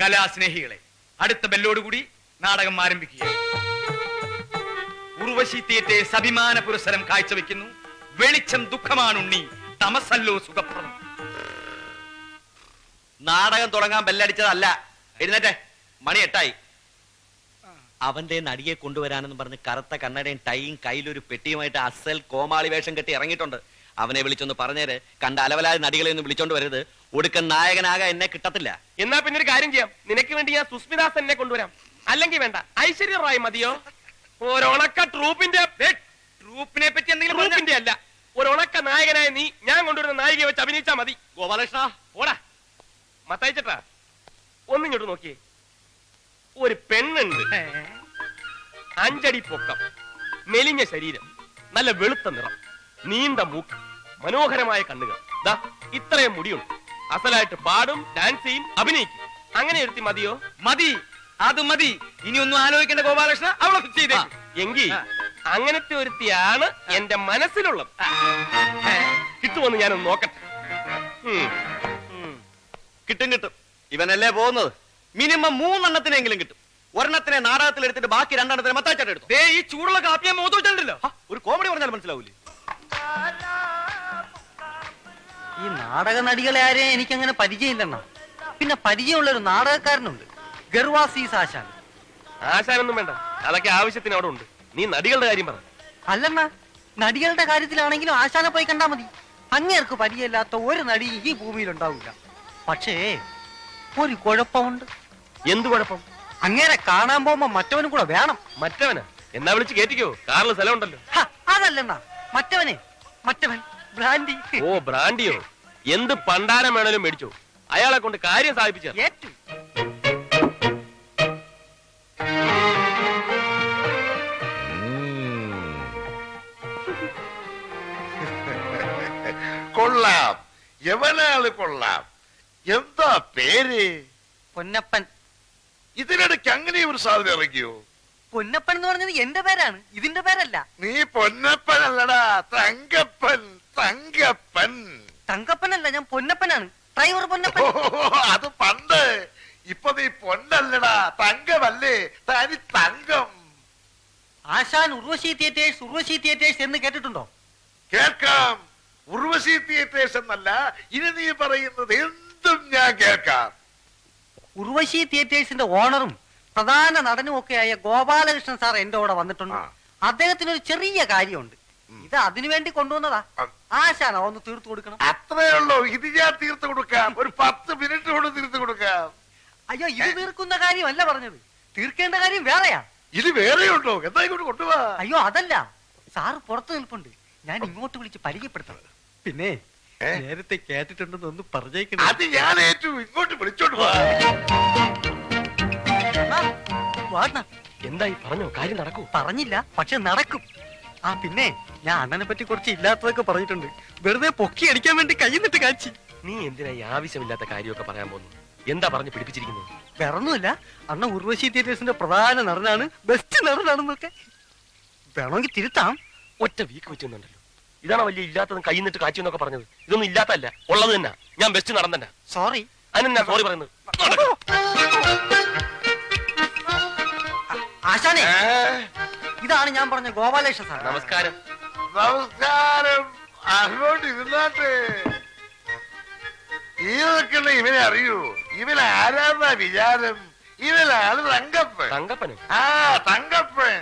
കലാസ്നേഹികളെ, അടുത്ത ബെല്ലോടുകൂടി നാടകം ആരംഭിക്കുകയാണ്. ഉർവശി തിയേറ്റേഴ്സ് അഭിമാന പുരസ്സരം കാഴ്ചവെക്കുന്നു വെളിച്ചം ദുഃഖമാണുണ്ണി, തമസല്ലോ സുഖപ്രദം. നാടകം തുടങ്ങാൻ ബെല്ലടിച്ചതല്ല. എഴുന്നേറ്റെ, മണി 8 അവന്റെ നടിയെ കൊണ്ടുവരാനെന്ന് പറഞ്ഞ് കറുത്ത കണ്ണടയും ടൈയും കയ്യിലൊരു പെട്ടിയുമായിട്ട് അസൽ കോമാളി വേഷം കെട്ടി ഇറങ്ങിയിട്ടുണ്ട്. അവനെ വിളിച്ചൊന്ന് പറഞ്ഞേര്, കണ്ട അലവലായ നടികളെ ഒന്നും വിളിച്ചോണ്ട് വരരുത്. ഒടുക്കൻ നായകനാകാൻ എന്നെ കിട്ടത്തില്ല. എന്നാ പിന്നെ ഒരു കാര്യം ചെയ്യാം, നിനക്ക് വേണ്ടി ഞാൻ സുസ്മിദാസ് എന്നെ കൊണ്ടുവരാം. അല്ലെങ്കിൽ വേണ്ട, ഐശ്വര്യ റായ് മതിയോ? ഒരണക്ക ട്രൂപ്പിന്റെ ട്രൂപ്പിനെ പറ്റി എന്തെങ്കിലും ട്രൂപ്പിന്റെ അല്ല, ഒരണക്ക നായകനായ നീ ഞാൻ കൊണ്ടുവരുന്ന നായികയെ വെച്ച് അഭിനയിച്ചാ മതി. ഗോപാലകൃഷ്ണ ഓടാ മത്തയച്ചട്ടാ, ഒന്നിങ്ങോട്ട് നോക്കിയേ. ഒരു പെണ്ണുണ്ട്, 5 അടി പൊക്കം, മെലിഞ്ഞ ശരീരം, നല്ല വെളുത്ത നിറം, നീണ്ട മൂക്ക്, മനോഹരമായ കണ്ണുകൾ, ദാ ഇത്രയും മുടിയുണ്ട്. അസലായിട്ട് പാടും, ഡാൻസ് ചെയ്യും, അഭിനയിക്കും. അങ്ങനെ എടുത്തി മതിയോ? മതി, അത് മതി. ഇനി ഒന്നും ആലോചിക്കേണ്ട ഗോപാലകൃഷ്ണ, അവളെ ഫിക്സ് ചെയ്തേ. എങ്കിൽ അങ്ങനത്തെ ഒരുത്തിയാണ് എന്റെ മനസ്സിലുള്ളത്. കിട്ടുമെന്ന് ഞാനൊന്ന് നോക്കട്ടെ. കിട്ടും കിട്ടും. ഇവനല്ലേ പോകുന്നത്. മിനിമം 3 എണ്ണത്തിനെങ്കിലും കിട്ടും. ഒരെണ്ണത്തിനെ നാടകത്തിൽ എടുത്തിട്ട് ബാക്കി 2 എണ്ണത്തിനെ മത്താച്ചാട്ട് എടുത്തു. ഈ ചൂടുള്ള കാപ്പിയെ മുഖത്ത് വെച്ചിട്ടുണ്ടല്ലോ. ഒരു കോമഡി പറഞ്ഞാൽ മനസ്സിലാവൂലേ? ഈ നാടക നടികളെ ആരെയും എനിക്കങ്ങനെ പരിചയമില്ലെണ്ണ. പിന്നെ പരിചയമുള്ള ഒരു നാടകക്കാരനുണ്ട്, ഗർവാസീസ് ആശാൻ. ആശാനൊന്നും വേണ്ട, അതൊക്കെ ആവശ്യത്തിന് അവിടെ ഉണ്ട്. നീ നടികളുടെ കാര്യം പറ. അല്ലെണ്ണ, നടികളുടെ കാര്യത്തിലാണെങ്കിലും ആശാനെ പോയി കണ്ടാ മതി. അങ്ങേർക്ക് പരിചയമില്ലാത്ത ഒരു നടി ഈ ഭൂമിയിൽ ഉണ്ടാവില്ല. പക്ഷേ ഒരു കുഴപ്പമുണ്ട്. എന്ത് കുഴപ്പം? അങ്ങേരെ കാണാൻ പോകുമ്പോ മറ്റവനും കൂടെ വേണം. മറ്റവനാ? എന്നാ വിളിച്ച് കേറ്റിക്കോ, കാറിൽ സ്ഥലം ഉണ്ടല്ലോ. അതല്ലെണ്ണ, മറ്റവൻ ബ്രാൻഡി. ഓ, ബ്രാൻഡിയോ? എന്ത് പണ്ടാരം വേണേലും മേടിച്ചോ, അയാളെ കൊണ്ട് കാര്യം സാധിപ്പിച്ച. ഏറ്റു കൊള്ളാം, എവനാള് കൊള്ളാം. എന്താ പേര്? പൊന്നപ്പൻ. ഇതിനിടയ്ക്ക് അങ്ങനെ ഒരു സാധനം ഇറങ്ങിയോ? പൊന്നപ്പൻ എന്ന് പറഞ്ഞത് എന്റെ പേരാണ്, ഇതിന്റെ പേരല്ല. നീ പൊന്നപ്പൻ അല്ലടാ, തങ്കപ്പൻ. തങ്കപ്പൻ തങ്കപ്പനല്ല, ഞാൻ പൊന്നപ്പനാണ്, ഡ്രൈവർ പൊന്നപ്പൻ. അത് പണ്ട്. ഇപ്പൊ നീ പൊന്നല്ലടാ, തങ്കമല്ലേ, തനി തങ്കം. ആശാൻ ഉർവശി തിയേറ്റേഴ്സ് എന്ന് കേട്ടിട്ടുണ്ടോ? കേൾക്കാം. ഉർവശി തിയേറ്റേഴ്സ് എന്നല്ല, ഇനി നീ പറയുന്നത് എന്തും ഞാൻ കേൾക്കാം. ഉർവശി തിയേറ്റേഴ്സിന്റെ ഓണറും പ്രധാന നടനും ഒക്കെയായ ഗോപാലകൃഷ്ണൻ സാർ എന്റെ കൂടെ വന്നിട്ടുണ്ട്. അദ്ദേഹത്തിന് ഒരു ചെറിയ കാര്യമുണ്ട്. ഇത് അതിനു വേണ്ടി കൊണ്ടുവന്നതാ. ആശാൻ ഒന്ന് തീർത്തു കൊടുക്കണം. അത്രേ ഉള്ളൂ. ഇത് ഞാൻ തീർത്തു കൊടുക്കാം. ഒരു 10 മിനിറ്റ് കൊണ്ട് തീർത്തു കൊടുക്കാം. അയ്യോ, ഇത് തീർക്കുന്ന കാര്യമല്ല പറഞ്ഞത്, തീർക്കേണ്ട കാര്യം വേറെയാ. ഇത് വേറെയുണ്ടോ? എന്താ ഇങ്ങോട്ട് കൊണ്ടുപോവാ? അയ്യോ അതല്ല, സാറ് പുറത്തു നിൽപ്പുണ്ട്, ഞാൻ ഇങ്ങോട്ട് വിളിച്ച് പരിചയപ്പെടുത്തണം. പിന്നെ നേരത്തെ കേട്ടിട്ടുണ്ടെന്ന് ഒന്ന് പറഞ്ഞേക്കണം. അത് ഞാൻ ഏറ്റു. ഇങ്ങോട്ട് വിളിച്ചോണ്ട് പോവാ. എന്തായി പറഞ്ഞോ? കാര്യം നടക്കൂ? പറഞ്ഞില്ല, പക്ഷെ നടക്കും. പിന്നെ ഞാൻ അണ്ണനെ പറ്റി കുറച്ച് ഇല്ലാത്തതൊക്കെ പറഞ്ഞിട്ടുണ്ട്. വെറുതെ പൊക്കി അടിക്കാൻ വേണ്ടി കൈന്നിട്ട് കാച്ചി. നീ എന്തിനാ ഈ ആവശ്യമില്ലാത്ത കാര്യമൊക്കെ പറയാൻ പോകുന്നു? എന്താ പറഞ്ഞു പിടിപ്പിച്ചിരിക്കുന്നത്? വേറൊന്നുമില്ല, അണ്ണ ഉർവശി തിയേറ്റേഴ്സിന്റെ പ്രധാന നടനാണ്, ബെസ്റ്റ് നടനാണെന്നൊക്കെ. വേണമെങ്കിൽ തിരുത്താം. ഒറ്റ വീക്ക് വെച്ചെന്നുണ്ടല്ലോ. ഇതാണ് വലിയ ഇല്ലാത്തതും കൈ നിന്നിട്ട് കാച്ചു എന്നൊക്കെ പറഞ്ഞത്. ഇതൊന്നും ഇല്ലാത്തല്ല, ഉള്ളത് തന്നെ. ഞാൻ ബെസ്റ്റ് നടൻ തന്നെ. സോറി. അതിനെന്നാ സോറി പറയുന്നത്? ആശാനെ, ഇതാണ് ഞാൻ പറഞ്ഞ ഗോപാലകൃഷ്ണൻ സാർ. നമസ്കാരം. നമസ്കാരം. അങ്ങോട്ട് ഇരുന്നാട്ടെ. ഈ നിൽക്കുന്ന ഇവനെ അറിയൂ? ഇവൻ ആരാന്നാ വിചാരം? ഇവനാണ് തങ്കപ്പൻ. തങ്കപ്പനോ? ആ, തങ്കപ്പൻ.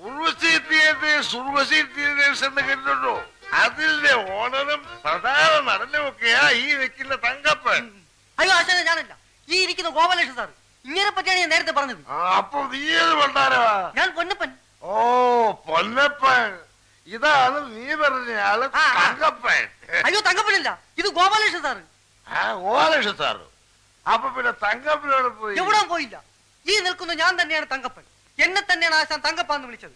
ഉർവശി തിയേറ്റേഴ്സ് എന്ന് കേട്ടിട്ടുണ്ടോ? അതിന്റെ ഓണറും പ്രധാന നടനും ഒക്കെയാ ഈ നിൽക്കുന്ന തങ്കപ്പൻ. അയ്യോ ആശാനെ, ഞാനല്ല, ഈ ഇരിക്കുന്ന ഗോപാലകൃഷ്ണൻ സാർ. ഇങ്ങനെ പറ്റിയാണ് ഞാൻ നേരത്തെ പറഞ്ഞത്. അപ്പൊ നീ ഏത് പണ്ടാരവാ? ഞാൻ പൊന്നപ്പൻ. ഓ, പൊന്നപ്പൻ. ഇതാണ് നീ പറഞ്ഞ ആള് തങ്കപ്പൻ. അയ്യോ തങ്കപ്പനല്ല, ഇത് ഗോപാലകൃഷ്ണൻ സാറ്. ഗോപാലകൃഷ്ണൻ സാറ്. അപ്പൊ പിന്നെ തങ്കപ്പനോട് പോയി? എവിടെ പോയില്ല. ഈ നിൽക്കുന്ന ഞാൻ തന്നെയാണ് തങ്കപ്പൻ. എന്നെ തന്നെയാണ് ആശാൻ തങ്കപ്പാന്ന് വിളിച്ചത്.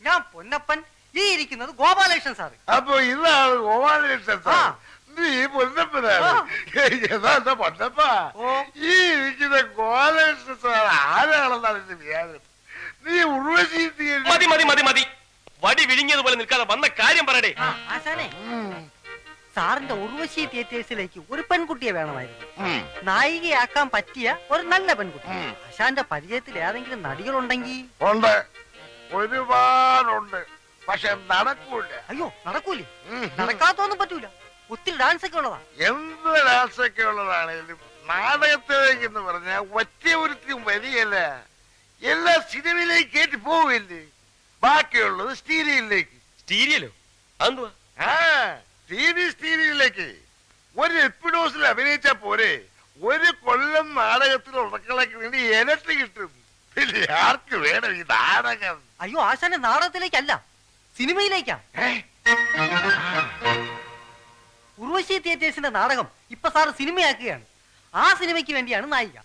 ഞാൻ പൊന്നപ്പൻ, ഈ ഇരിക്കുന്നത് ഗോപാലകൃഷ്ണൻ സാറ്. അപ്പൊ ഇതാണ് ഗോപാലകൃഷ്ണൻ സാർ. നീ പൊന്നപ്പനാണ്. എന്താ പൊന്നപ്പ? ഈ ഇരിക്കുന്ന ഗോപാലകൃഷ്ണൻ സാർ ആരാണെന്നാണ് എന്റെ വിചാരം. നീ ഉർവശി മതി മതി മതി മതി. വടി വിഴുങ്ങിയതുപോലെ നിൽക്കാതെ വന്ന കാര്യം പറയടേ. ആശാനെ, സാറിന്റെ ഉർവശി തിയേറ്റേഴ്സിലേക്ക് ഒരു പെൺകുട്ടിയെ വേണമായിരുന്നു. നായികയാക്കാൻ പറ്റിയ ഒരു നല്ല പെൺകുട്ടി. ആശാന്റെ പരിചയത്തിൽ ഏതെങ്കിലും നടികളുണ്ടെങ്കിൽ? ഉണ്ട്, ഒരുപാടുണ്ട്. പക്ഷെ നടക്കൂല. അയ്യോ, നടക്കൂലേ? നടക്കാത്തൊന്നും പറ്റൂല. ഒത്തിരി ഡാൻസ് ഒക്കെ ഉള്ളതാ. എന്ത് ഡാൻസൊക്കെ ഉള്ളതാണേലും നാടകത്തിലേക്ക് എന്ന് പറഞ്ഞാൽ ഒറ്റ ഒരുത്തിയും വരികയല്ല, എല്ലാ സിനിമയിലേക്ക് കയറ്റി പോവില്ലേ. ബാക്കിയുള്ളത് സ്റ്റീരിയലിലേക്ക്. സ്റ്റീരിയലോ? അതെന്തുവാ? ആ, സ്റ്റീരിയലിലേക്ക് ഒരു എപ്പിഡോസിൽ അഭിനയിച്ചാ പോരെ, ഒരു കൊല്ലം നാടകത്തിൽ ഉറക്കളയ്ക്ക് വേണ്ടി ഇരട്ടി കിട്ടും. പിന്നെ ആർക്ക് വേണം ഈ നാടകം? അയ്യോ, ആശാന്റെ നാടകത്തിലേക്കല്ല, സിനിമയിലേക്കാ. ഉർവശി തിയേറ്റേഴ്സിന്റെ നാടകം ഇപ്പൊ സാറ് സിനിമയാക്കുകയാണ്. ആ സിനിമയ്ക്ക് വേണ്ടിയാണ് നായിക.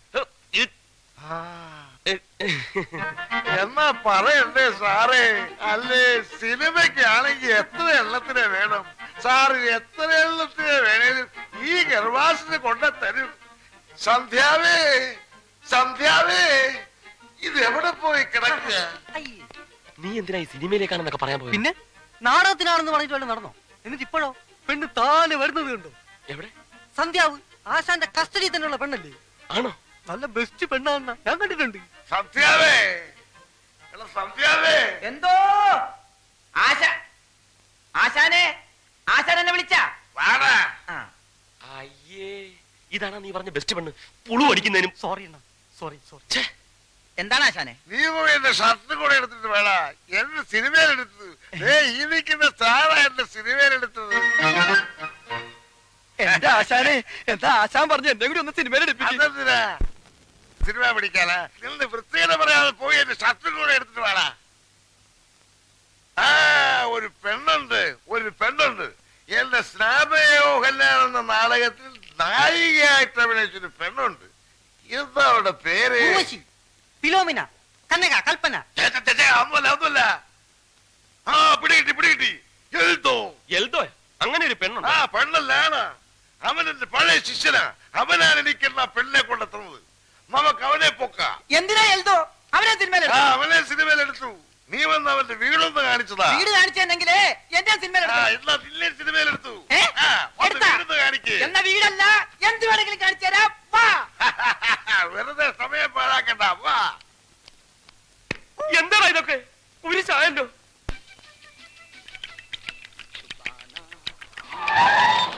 എന്നാ പറയണ്ടേ സാറേ? അല്ലേ, സിനിമയ്ക്കാണെങ്കിൽ എത്ര എണ്ണത്തിനെ വേണം? സാറ് എത്ര എണ്ണത്തിനെ വേണേലും ഈ ഗർഭാസിന് കൊണ്ട തരും. സന്ധ്യാവേ, സന്ധ്യാവേ, ഇത് എവിടെ പോയി കിടക്കുക? അയ്യേ, നീ എന്തിനാ ഈ സിനിമയിലേക്കാണെന്നൊക്കെ പറയാൻ പോയി? പിന്നെ നാടകത്തിനാണെന്ന് പറഞ്ഞിട്ട് വല്ല നടന്നോ? എന്നിട്ട് ഇപ്പോഴോ പെണ്ണ് താനെ വരുന്നത് കണ്ടോ? എവിടെ? സന്ധ്യാവ് ആശാന്റെ കസ്റ്റഡി തന്നെയുള്ള പെണ്ണല്ലേ? ആണോ? നല്ല ബെസ്റ്റ് പെണ്ണാണെന്ന ഞാൻ കണ്ടിട്ടുണ്ട്. സന്ധ്യാവേ, എടാ സന്ധ്യാവേ. എന്തോ ആശാനെ, ആശാൻ എന്നെ വിളിച്ച? വാടാ. അയ്യേ, ഇതാണ് നീ പറഞ്ഞ ബെസ്റ്റ് പെണ്ണ്. പുളു അടിക്കുന്നതിനും. സോറി അണ്ണ, സോറി. എന്താണ് ആശാനെ? നീ പോയി എന്റെ ഷർട്ട് കൂടെ എടുത്തിട്ട് വേണ എന്റെ സിനിമയിലെടുത്തത്. ഈ നിൽക്കുന്ന സാറാ എന്റെ സിനിമയിലെടുത്തത്. എന്താ ആശാനെ, എന്താ ആശാൻ പറഞ്ഞു എന്നെ കൂടി ഒന്ന് സിനിമയിലെടുപ്പിച്ചു? അതെന്തിനാ? സിനിമ പിടിക്കാനാ? നിന്ന് വൃത്തിയുടെ പറയാതെ പോയി എന്റെ ഷർട്ട് കൂടെ എടുത്തിട്ട് വേണ. ആ, ഒരു പെണ്ണുണ്ട്. എന്റെ സ്നാപയോ കല്യാണം എന്ന നാടകത്തിൽ നായികയായിട്ട് അഭിനയിച്ചൊരു പെണ്ണുണ്ട്. എന്താ അവരുടെ പേര്? ഉർവശി, ഫിലോമിന, കനക, കൽപ്പന. ഒന്നുമല്ല. ആ, പിടികിട്ടി. എൽദോ? അങ്ങനെ ഒരു പെണ്ണുണ്ട്? ആ, പെണ്ണല്ലാണ്. അവൻ എന്റെ പഴയ ശിഷ്യനാ. അവനാണ് എനിക്കെന്നാ പെണ്ണെ കൊണ്ടെത്തുന്നത്. നമുക്ക് അവനെ പൊക്കാം. എന്തിനാ എൽദോ അവനെ ആ, അവനെ സിനിമയിലെടുത്തു. നീ വന്ന് അവന്റെ വീടൊന്ന് കാണിച്ചതാ. വീട് കാണിച്ചെന്നെങ്കിലേ എന്റെ എന്നാ നിന്നെ സിനിമയിലെടുത്തു. ഏ? വീടൊന്ന് കാണിക്കേ. എന്ന വീടല്ല, എന്ത് വേണമെങ്കിലും കാണിച്ചു തരാം. വാ. വെറുതെ സമയം പാഴാക്കണ്ട. വാ. എന്താടാ ഇതൊക്കെ? ഒരു ചായല്ലോ.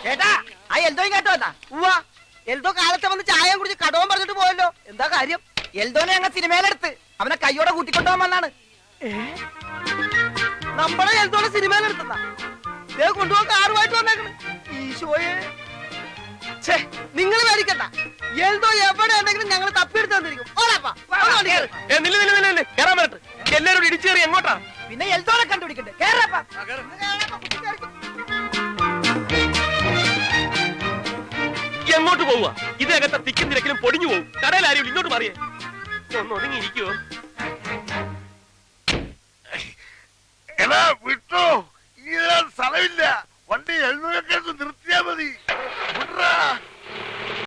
ചേട്ടാ, ആ എൽദോ കേട്ടോ എന്നാ? ഉവ്വാ, എൽദോ കാലത്തെ വന്ന് ചായ കുടിച്ച് കടവും പറഞ്ഞിട്ട് പോയല്ലോ. എന്താ കാര്യം? എൽദോനെ ഞങ്ങൾ സിനിമയിലെടുത്ത് അവനെ കയ്യോടെ കൂട്ടിക്കൊണ്ടുപോകാൻ വന്നാണ്. നമ്മളെ എൽദോനെ സിനിമയിലെടുത്താ കൊണ്ടുപോകാൻ കാറുമായിട്ട് വന്നേക്കണ്. ഈശോയെ, നിങ്ങൾ മേടിക്കണ്ട. എൽദോ എവിടെ ഉണ്ടെങ്കിലും ഞങ്ങൾ തപ്പിയെടുത്ത് വന്നിരിക്കും. കേറാൻ പറ്റട്ടെ. എല്ലാരോടും ഇടിച്ചേറി എങ്ങോട്ടാ? പിന്നെ എൽദോനെ കണ്ടുപിടിക്കണ്ടേ? കേറപ്പാ. എങ്ങോട്ട് പോവുക? ഇതിനകത്തെ തിക്കും തിരക്കിലും പൊടിഞ്ഞു പോകും. കടയിൽ ആരും ഇങ്ങോട്ട് മാറിയേ. ഒന്ന് ഒതുങ്ങിയിരിക്കുവോ? എടാ വിട്ടോ, ഈ സ്ഥലമില്ല. വണ്ടി എഴുന്നൂറൊക്കെ നിർത്തിയാ മതി. വിട്രാ.